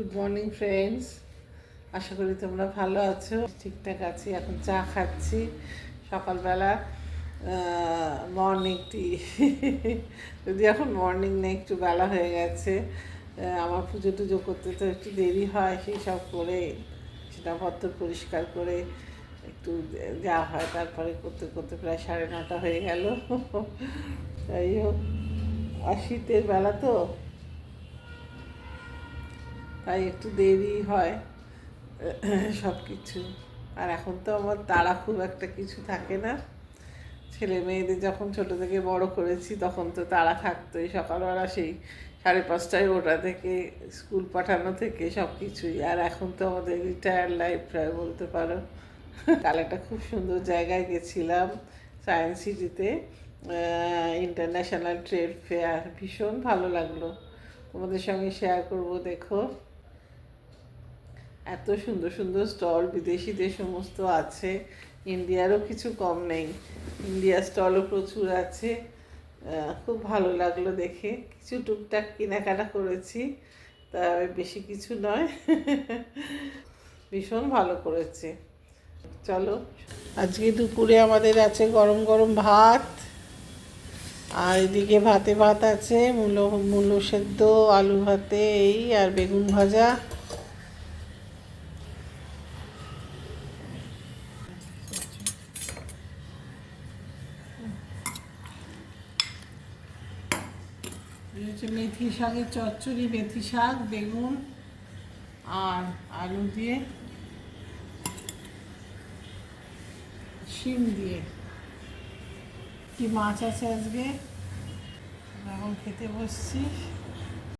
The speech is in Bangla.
গুড মর্নিং ফ্রেন্ডস, আশা করি তোমরা ভালো আছো। ঠিকঠাক আছি। এখন চা খাচ্ছি সকালবেলা, মর্নিং টি। যদি এখন মর্নিং নেই, একটু বেলা হয়ে গেছে। আমার পুজো টুজো করতে তো একটু দেরি হয়, সেই সব করে সেটা পত্র পরিষ্কার করে একটু যা হয়, তারপরে করতে করতে প্রায় 9:30 হয়ে গেল। যাই হোক, আর শীতের বেলা তো, তাই একটু দেরি হয় সব কিছু। আর এখন তো আমার তাড়া খুব একটা কিছু থাকে না। ছেলে মেয়েদের যখন ছোটো থেকে বড় করেছি তখন তো তাড়া থাকতোই, সকালবেলা সেই 5:30টায় ওটা থেকে স্কুল পাঠানো থেকে সব কিছুই। আর এখন তো আমাদের রিটায়ার্ড লাইফ প্রায় বলতে পারো। কাল একটা খুব সুন্দর জায়গায় গেছিলাম, সায়েন্স সিটিতে, ইন্টারন্যাশনাল ট্রেড ফেয়ার। ভীষণ ভালো লাগলো, তোমাদের সঙ্গে শেয়ার করব। দেখো, এত সুন্দর সুন্দর স্টল বিদেশিদের সমস্ত আছে, ইন্ডিয়ারও কিছু কম নেই। ইন্ডিয়ার স্টলও প্রচুর আছে। খুব ভালো লাগলো দেখে। কিছু টুকটাক কেনাকাটা করেছি, তা বেশি কিছু নয়। ভীষণ ভালো করেছে। চলো, আজকে দুপুরে আমাদের আছে গরম গরম ভাত, আর এদিকে ভাতে ভাত আছে, মূলো সেদ্ধ, আলু ভাতে এই, আর বেগুন ভাজা। হচ্ছে মেথি শাকের চচ্চড়ি, মেথি শাক, বেগুন আর আলু দিয়ে, শিম দিয়ে। কি মাছ আছে আজকে, এখন খেতে বসছি।